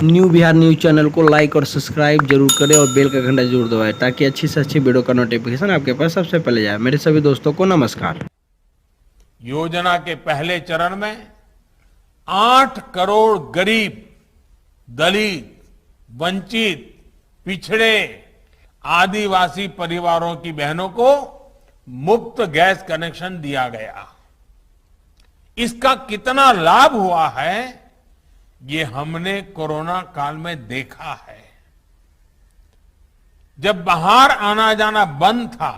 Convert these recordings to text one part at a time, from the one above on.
New Bihar news channel को like और subscribe जरूर करें और बेल का घंटा जरूर दबाएं ताकि अच्छी से अच्छी वीडियो का नोटिफिकेशन आपके पास सबसे पहले जाए। मेरे सभी दोस्तों को नमस्कार। योजना के पहले चरण में 8 करोड़ गरीब, दलित, वंचित, पिछड़े, आदिवासी परिवारों की बहनों को मुफ्त गैस कनेक्शन दिया गया। इसका कितना लाभ हुआ है ये हमने कोरोना काल में देखा है। जब बाहर आना जाना बंद था,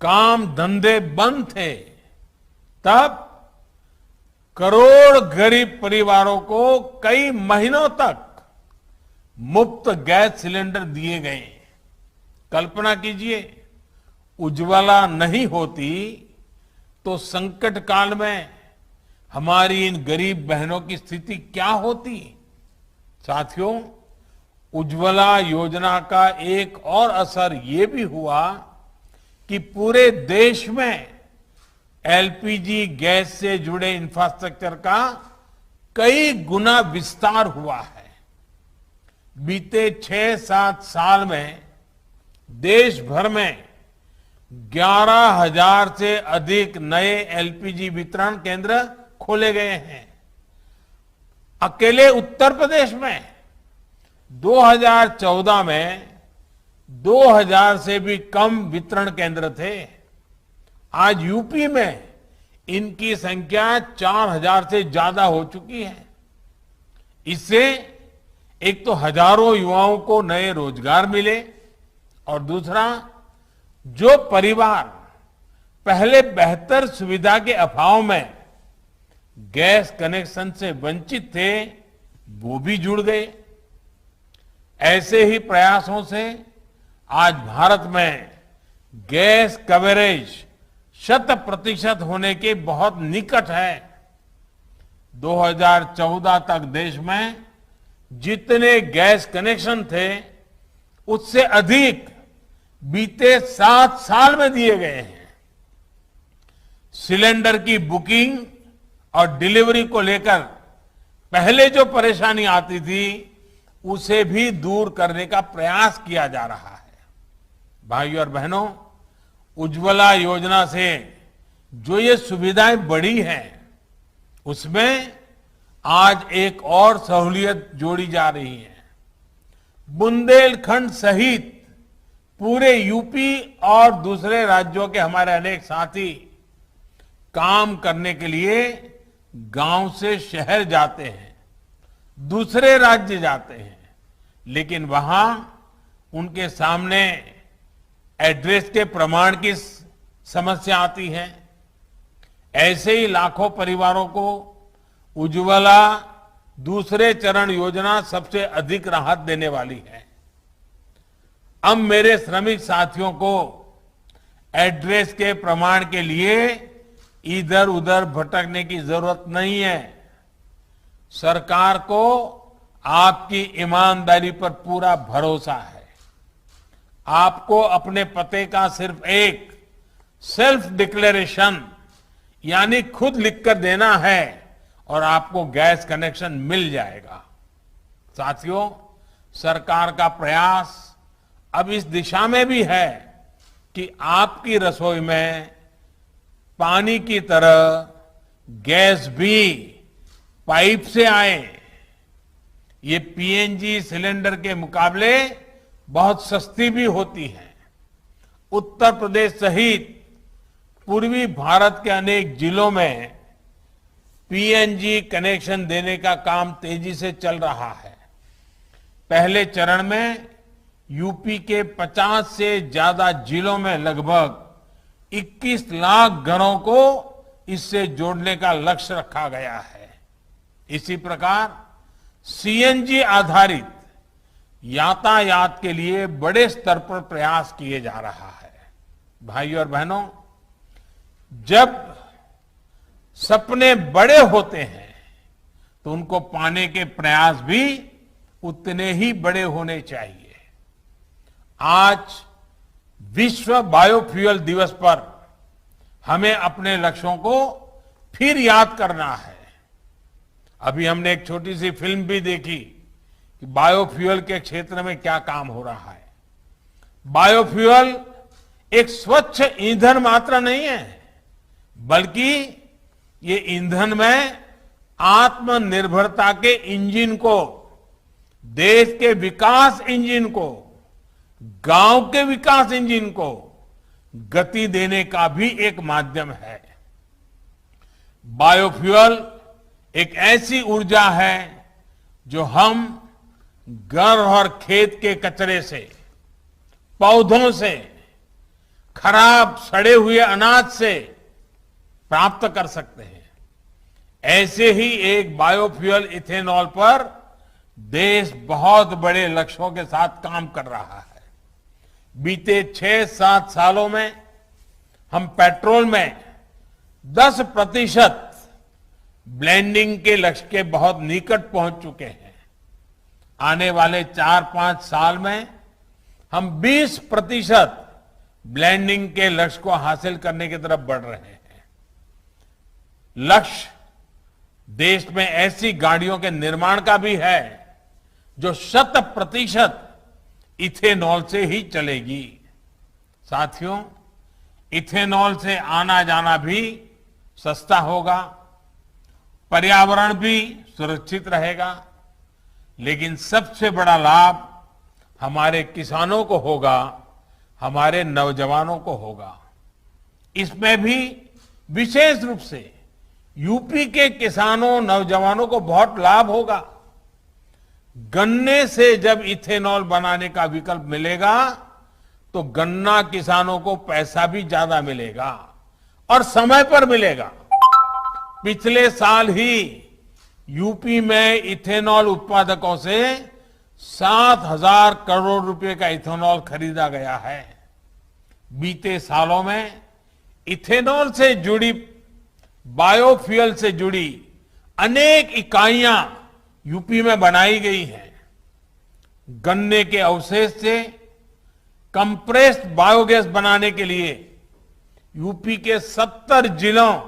काम धंधे बंद थे, तब करोड़ गरीब परिवारों को कई महीनों तक मुफ्त गैस सिलेंडर दिए गए। कल्पना कीजिए, उज्ज्वला नहीं होती तो संकट काल में हमारी इन गरीब बहनों की स्थिति क्या होती। साथियों, उज्ज्वला योजना का एक और असर ये भी हुआ कि पूरे देश में एलपीजी गैस से जुड़े इंफ्रास्ट्रक्चर का कई गुना विस्तार हुआ है। बीते 6-7 साल में देश भर में 11,000 से अधिक नए एलपीजी वितरण केंद्र खोले गए हैं। अकेले उत्तर प्रदेश में 2014 में 2,000 से भी कम वितरण केंद्र थे। आज यूपी में इनकी संख्या 4,000 से ज्यादा हो चुकी है। इससे एक तो हजारों युवाओं को नए रोजगार मिले और दूसरा, जो परिवार पहले बेहतर सुविधा के अभाव में गैस कनेक्शन से वंचित थे, वो भी जुड़ गए। ऐसे ही प्रयासों से आज भारत में गैस कवरेज 100% होने के बहुत निकट है। 2014 तक देश में जितने गैस कनेक्शन थे, उससे अधिक बीते 7 साल में दिए गए हैं। सिलेंडर की बुकिंग और डिलीवरी को लेकर पहले जो परेशानी आती थी, उसे भी दूर करने का प्रयास किया जा रहा है। भाइयों और बहनों, उज्ज्वला योजना से जो ये सुविधाएं बढ़ी हैं, उसमें आज एक और सहूलियत जोड़ी जा रही है। बुंदेलखंड सहित पूरे यूपी और दूसरे राज्यों के हमारे अनेक साथी काम करने के लिए गांव से शहर जाते हैं, दूसरे राज्य जाते हैं, लेकिन वहां उनके सामने एड्रेस के प्रमाण की समस्या आती है। ऐसे ही लाखों परिवारों को उज्ज्वला दूसरे चरण योजना सबसे अधिक राहत देने वाली है। अब मेरे श्रमिक साथियों को एड्रेस के प्रमाण के लिए इधर उधर भटकने की जरूरत नहीं है। सरकार को आपकी ईमानदारी पर पूरा भरोसा है। आपको अपने पते का सिर्फ एक सेल्फ डिक्लेरेशन यानी खुद लिखकर देना है और आपको गैस कनेक्शन मिल जाएगा। साथियों, सरकार का प्रयास अब इस दिशा में भी है कि आपकी रसोई में पानी की तरह गैस भी पाइप से आए। ये पीएनजी सिलेंडर के मुकाबले बहुत सस्ती भी होती है। उत्तर प्रदेश सहित पूर्वी भारत के अनेक जिलों में पीएनजी कनेक्शन देने का काम तेजी से चल रहा है। पहले चरण में यूपी के 50 से ज्यादा जिलों में लगभग 21 लाख घरों को इससे जोड़ने का लक्ष्य रखा गया है। इसी प्रकार सीएनजी आधारित यातायात के लिए बड़े स्तर पर प्रयास किए जा रहा है। भाइयों और बहनों, जब सपने बड़े होते हैं तो उनको पाने के प्रयास भी उतने ही बड़े होने चाहिए। आज विश्व बायोफ्यूल दिवस पर हमें अपने लक्ष्यों को फिर याद करना है। अभी हमने एक छोटी सी फिल्म भी देखी कि बायोफ्यूल के क्षेत्र में क्या काम हो रहा है। बायोफ्यूल एक स्वच्छ ईंधन मात्र नहीं है, बल्कि ये ईंधन में आत्मनिर्भरता के इंजन को, देश के विकास इंजन को, गांव के विकास इंजन को गति देने का भी एक माध्यम है। बायोफ्यूल एक ऐसी ऊर्जा है जो हम घर और खेत के कचरे से, पौधों से, खराब सड़े हुए अनाज से प्राप्त कर सकते हैं। ऐसे ही एक बायोफ्यूल इथेनॉल पर देश बहुत बड़े लक्ष्यों के साथ काम कर रहा है। बीते 6-7 सालों में हम पेट्रोल में 10% ब्लेंडिंग के लक्ष्य के बहुत निकट पहुंच चुके हैं। आने वाले 4-5 साल में हम 20% ब्लेंडिंग के लक्ष्य को हासिल करने की तरफ बढ़ रहे हैं। लक्ष्य देश में ऐसी गाड़ियों के निर्माण का भी है जो 100% इथेनॉल से ही चलेगी। साथियों, इथेनॉल से आना जाना भी सस्ता होगा, पर्यावरण भी सुरक्षित रहेगा, लेकिन सबसे बड़ा लाभ हमारे किसानों को होगा, हमारे नौजवानों को होगा। इसमें भी विशेष रूप से यूपी के किसानों, नौजवानों को बहुत लाभ होगा। गन्ने से जब इथेनॉल बनाने का विकल्प मिलेगा तो गन्ना किसानों को पैसा भी ज्यादा मिलेगा और समय पर मिलेगा। पिछले साल ही यूपी में इथेनॉल उत्पादकों से 7,000 करोड़ रुपए का इथेनॉल खरीदा गया है। बीते सालों में इथेनॉल से जुड़ी, बायोफ्यूल से जुड़ी अनेक इकाइयां यूपी में बनाई गई हैं। गन्ने के अवशेष से कंप्रेस्ड बायोगैस बनाने के लिए यूपी के 70 जिलों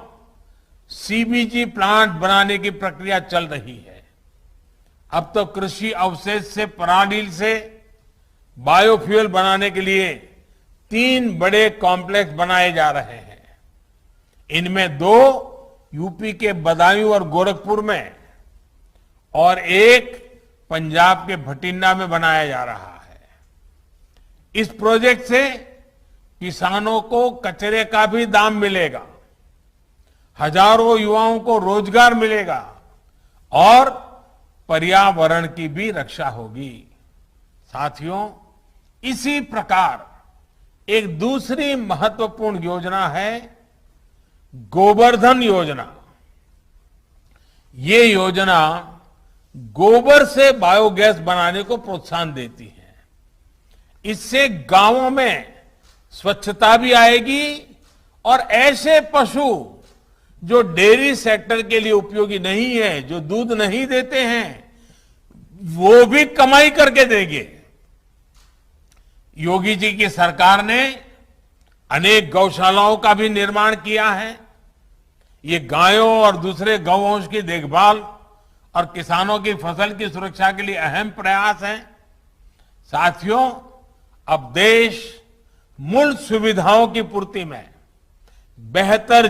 सीबीजी प्लांट बनाने की प्रक्रिया चल रही है। अब तो कृषि अवशेष से, पराली से बायोफ्यूल बनाने के लिए 3 बड़े कॉम्प्लेक्स बनाए जा रहे हैं। इनमें 2 यूपी के बदायूं और गोरखपुर में और एक पंजाब के भटिंडा में बनाया जा रहा है। इस प्रोजेक्ट से किसानों को कचरे का भी दाम मिलेगा, हजारों युवाओं को रोजगार मिलेगा और पर्यावरण की भी रक्षा होगी। साथियों, इसी प्रकार एक दूसरी महत्वपूर्ण योजना है गोबर्धन योजना। ये योजना गोबर से बायोगैस बनाने को प्रोत्साहन देती है। इससे गांवों में स्वच्छता भी आएगी और ऐसे पशु जो डेयरी सेक्टर के लिए उपयोगी नहीं है, जो दूध नहीं देते हैं, वो भी कमाई करके देंगे। योगी जी की सरकार ने अनेक गौशालाओं का भी निर्माण किया है। ये गायों और दूसरे गौवंश की देखभाल और किसानों की फसल की सुरक्षा के लिए अहम प्रयास है। साथियों, अब देश मूल सुविधाओं की पूर्ति में बेहतर